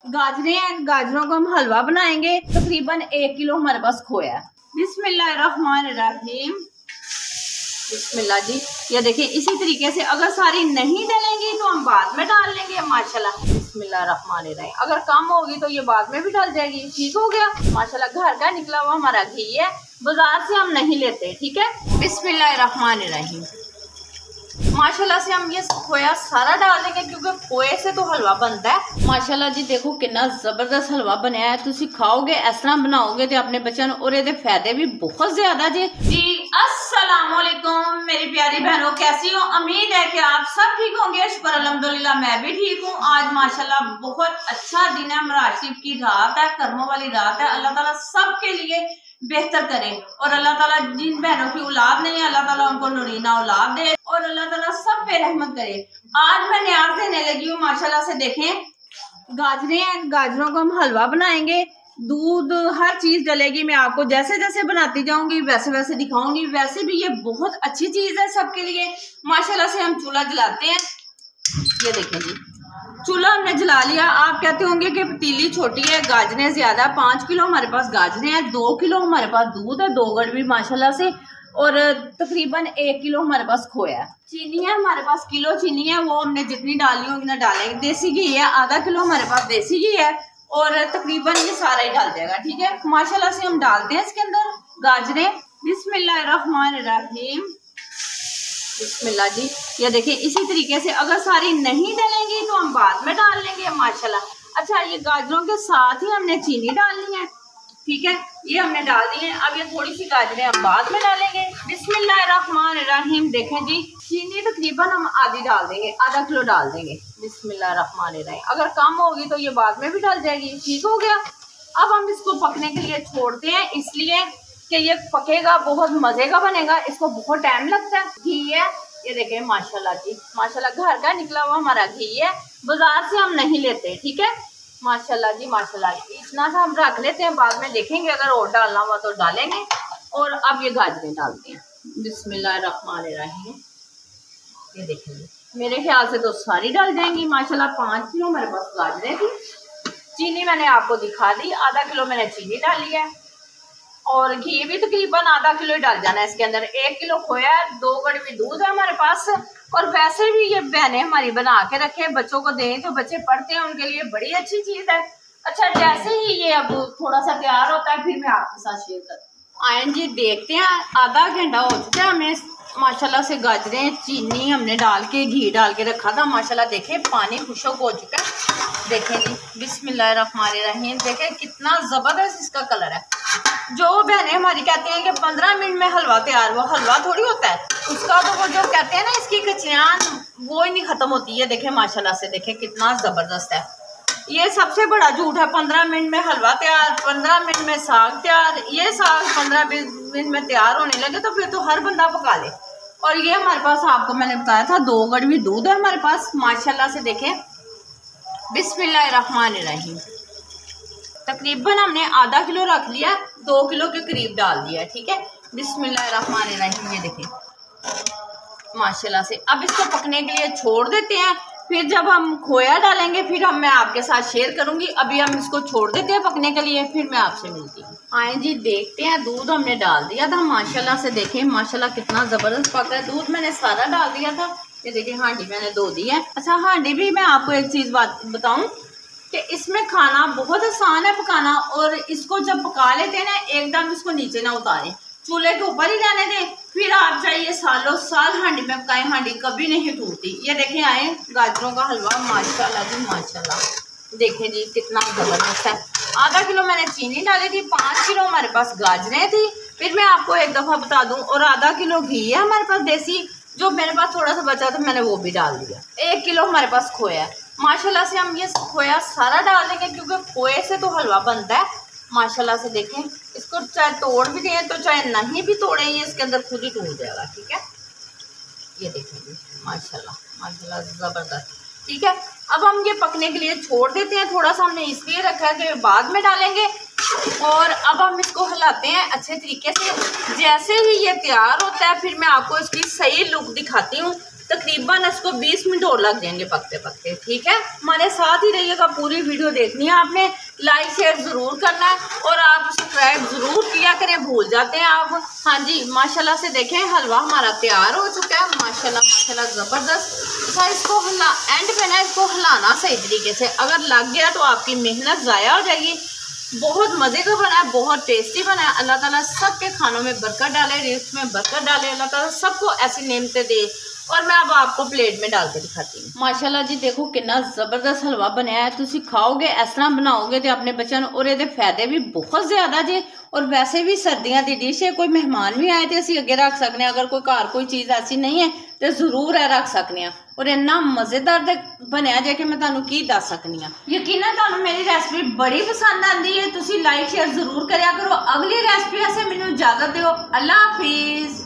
गाजरें हैं, गाजरों का हम हलवा बनाएंगे। तकरीबन 1 किलो हमारे पास खोया है। बिस्मिल्लाहिर्रहमानिर्रहीम। बिस्मिल्लाह जी। ये देखिए इसी तरीके से अगर सारी नहीं डलेंगी तो हम बाद में डाल लेंगे माशाल्लाह। बिस्मिल्लाहिर्रहमानिर्रहीम। अगर कम होगी तो ये बाद में भी डाल जाएगी। ठीक हो गया माशाल्लाह। घर का निकला हुआ हमारा घी है, बाजार से हम नहीं लेते। ठीक है। बिस्मिल्लाहिर्रहमानिर्रहीम। माशाल्लाह से हम ये खोया सारा डाल देंगे क्योंकि खोए से तो हलवा बनता है। माशाल्लाह जी देखो कितना जबरदस्त हलवा बनया है। तुसी खाओगे इस तरह बनाओगे तो अपने बच्चों और ये फायदे भी बहुत ज्यादा जी। अस्सलाम वालेकुम मेरी प्यारी बहनों, कैसी हो? उम्मीद है कि आप सब ठीक होंगे। शुक्र अल्हम्दुलिल्लाह मैं भी ठीक हूँ। आज माशाल्लाह बहुत अच्छा दिन है, मराशिब की रात है, कर्मों वाली रात है। अल्लाह ताला सबके लिए बेहतर करे और अल्लाह ताला जिन बहनों की औलाद नहीं है अल्लाह ताला उनको नूरीना औलाद दे और अल्लाह ताला सब पे रहमत करे। आज मैं न्याज देने लगी हूँ माशाल्लाह से। देखें गाजरें हैं, गाजरों का हम हलवा बनाएंगे। दूध हर चीज डलेगी। मैं आपको जैसे जैसे बनाती जाऊंगी वैसे वैसे दिखाऊंगी। वैसे भी ये बहुत अच्छी चीज है सबके लिए। माशाल्लाह से हम चूल्हा जलाते हैं। ये देखें जी चूल्हा हमने जला लिया। आप कहते होंगे कि पतीली छोटी है, गाजरें ज्यादा। 5 किलो हमारे पास गाजरें हैं, 2 किलो हमारे पास दूध है, 2 गड़वी माशाल्लाह से, और तकरीबन 1 किलो हमारे पास खोया है। चीनी है हमारे पास, किलो चीनी है, वो हमने जितनी डालनी होगी ना डालेंगे। देसी घी है, आधा किलो हमारे पास देसी घी है और तकरीबन ये सारा ही डाल जाएगा। ठीक है। माशाल्लाह से हम डालते हैं इसके अंदर गाजरें। बिस्मिल्लाहिर्रहमानिर्रहीम। बिस्मिल्लाह जी। ये देखिए इसी तरीके से अगर सारी नहीं डलेंगी तो हम बाद में डाल लेंगे माशाल्लाह। अच्छा ये गाजरों के साथ ही हमने चीनी डालनी है। ठीक है। ये हमने डाल दी है। अब ये थोड़ी सी गाजरें हम बाद में डालेंगे। बिस्मिल्लाहिर्रहमानिर्रहीम। देखें जी चीनी तकरीबन हम आधी डाल देंगे, आधा किलो डाल देंगे। बिस्मिल्लाहिर्रहमानिर्रहीम। अगर कम होगी तो ये बाद में भी डाल जाएगी। ठीक हो गया। अब हम इसको पकने के लिए छोड़ते हैं, इसलिए कि ये पकेगा, बहुत मजे का बनेगा। इसको बहुत टाइम लगता है। घी है ये देखें माशाल्लाह जी, माशाल्लाह घर का निकला हुआ हमारा घी है, बाजार से हम नहीं लेते। ठीक है। माशाल्लाह जी माशाल्लाह। इतना सा हम रख लेते हैं, बाद में देखेंगे अगर और डालना हुआ तो डालेंगे। और अब ये गाजरें डालते हैं। बिस्मिल्लाहिर्रहमानिर्रहीम। ये देखेंगे मेरे ख्याल से तो सारी डाल जाएंगी माशाल्लाह। 5 किलो मेरे पास गाजरें थी। चीनी मैंने आपको दिखा दी, आधा किलो मैंने चीनी डाली है और घी भी तकरीबन आधा किलो ही डाल जाना है इसके अंदर। 1 किलो खोया है, 2 गड़वी दूध है हमारे पास। और वैसे भी ये बहनें हमारी बना के रखे, बच्चों को दें, जो बच्चे पढ़ते हैं उनके लिए बड़ी अच्छी चीज है। अच्छा जैसे ही ये अब थोड़ा सा तैयार होता है फिर मैं आपके साथ शेयर करती हूँ। आयन जी देखते हैं आधा घंटा हो चुका है। हमें माशाल्लाह से गाजरें चीनी हमने डाल के घी डाल के रखा था। माशाल्लाह देखें पानी खुशक हो चुका है। देखें जी बिस्मिल्लाहिर्रहमानिर्रहीम। देखें कितना जबरदस्त इसका कलर है। जो बहनें हमारी कहती हैं कि 15 मिनट में हलवा तैयार, वो हलवा थोड़ी होता है उसका। तो वो जो कहते हैं ना इसकी कचरियान वो ही नहीं खत्म होती है। देखें माशाल्लाह से देखें कितना जबरदस्त है। ये सबसे बड़ा झूठ है। 15 मिनट में हलवा तैयार, 15 मिनट में साग तैयार। ये साग 15-20 मिनट में तैयार होने लगे तो फिर तो हर बंदा पका ले। और ये हमारे पास आपको मैंने बताया था 2 गड़वी दूध है हमारे पास माशाल्लाह से। देखें बिस्मिल्लाहिर्रहमानिर्रहीम। तकरीबन हमने आधा किलो रख लिया, 2 किलो के करीब डाल दिया। ठीक है। बिस्मिल्लाहिर्रहमानिर्रहीम। ये देखें माशाल्लाह से। अब इसको पकने के लिए छोड़ देते हैं, फिर जब हम खोया डालेंगे फिर मैं आपके साथ शेयर करूंगी। अभी हम इसको छोड़ देते हैं पकने के लिए, फिर मैं आपसे मिलती हूँ। आए जी देखते हैं दूध हमने डाल दिया था माशाल्लाह से। देखें माशाल्लाह कितना जबरदस्त पका है। दूध मैंने सारा डाल दिया था। ये देखिए हांडी मैंने धो दी है। अच्छा हांडी भी मैं आपको एक चीज बात बताऊं कि इसमें खाना बहुत आसान है पकाना। और इसको जब पका लेते हैं ना एकदम इसको नीचे ना उतारें, चूल्हे के ऊपर ही रहने दें। फिर आप चाहिए सालों साल हांडी में पकाएं, हांडी कभी नहीं टूटती। ये देखें आए गाजरों का हलवा माशाल्लाह जी माशाल्लाह। देखें जी कितना जबरदस्त है। आधा किलो मैंने चीनी डाली थी, 5 किलो हमारे पास गाजरें थी। फिर मैं आपको एक दफ़ा बता दूं, और आधा किलो घी है हमारे पास देसी, जो मेरे पास थोड़ा सा बचा था मैंने वो भी डाल दिया। 1 किलो हमारे पास खोया है माशाल्लाह से। हम ये खोया सारा डाल देंगे क्योंकि खोए से तो हलवा बनता है माशाल्लाह से। देखें इसको चाहे तोड़ भी दें तो चाहे नहीं भी तोड़ें, ये इसके अंदर खुद ही टूट जाएगा। ठीक है। ये देखेंगे माशाल्लाह माशाल्लाह जबरदस्त। ठीक है। अब हम ये पकने के लिए छोड़ देते हैं। थोड़ा सा हमने इसलिए रखा है कि बाद में डालेंगे। और अब हम इसको हिलाते हैं अच्छे तरीके से। जैसे ही ये तैयार होता है फिर मैं आपको इसकी सही लुक दिखाती हूँ तकरीबन इसको 20 मिनट और लग जाएंगे पकते पकते। ठीक है, हमारे साथ ही रहिएगा, पूरी वीडियो देखनी है आपने, लाइक शेयर ज़रूर करना है और आप सब्सक्राइब ज़रूर किया करें, भूल जाते हैं आप। हाँ जी, माशाल्लाह से देखें हलवा हमारा तैयार हो चुका है, माशाल्लाह माशाल्लाह ज़बरदस्त। अच्छा, इसको एंड पे ना इसको हिलाना सही तरीके से, अगर लग गया तो आपकी मेहनत ज़ाया हो जाएगी। बहुत मज़े का बना है, बहुत टेस्टी बना है। अल्लाह ताला सबके खानों में बरकत डाले, रिस्क में बरकत डाले, अल्लाह ताला सबको ऐसी नेमतें दे। और मैं अब आपको प्लेट में डाल के दिखाती हूँ। माशाल्लाह जी देखो कितना ज़बरदस्त हलवा बनाया है, तुसी खाओगे इस तरह बनाओगे तो अपने बच्चों को, और ये फायदे भी बहुत ज़्यादा जे, और वैसे भी सर्दियाँ की डिश है, कोई मेहमान भी आए तो असी अगे रख सकते हैं, अगर कोई घर कोई चीज़ ऐसी नहीं है तो जरूर है रख सकते हैं। और इन्ना मज़ेदार बनया जाए कि मैं तुहानू की दस सकनी हाँ। यकीनन तुहानू मेरी रेसिपी बड़ी पसंद आती है, तुसी लाइक शेयर जरूर करा करो। अगली रेसिपी से मैनू इजाजत दो, अल्लाह हाफिज़।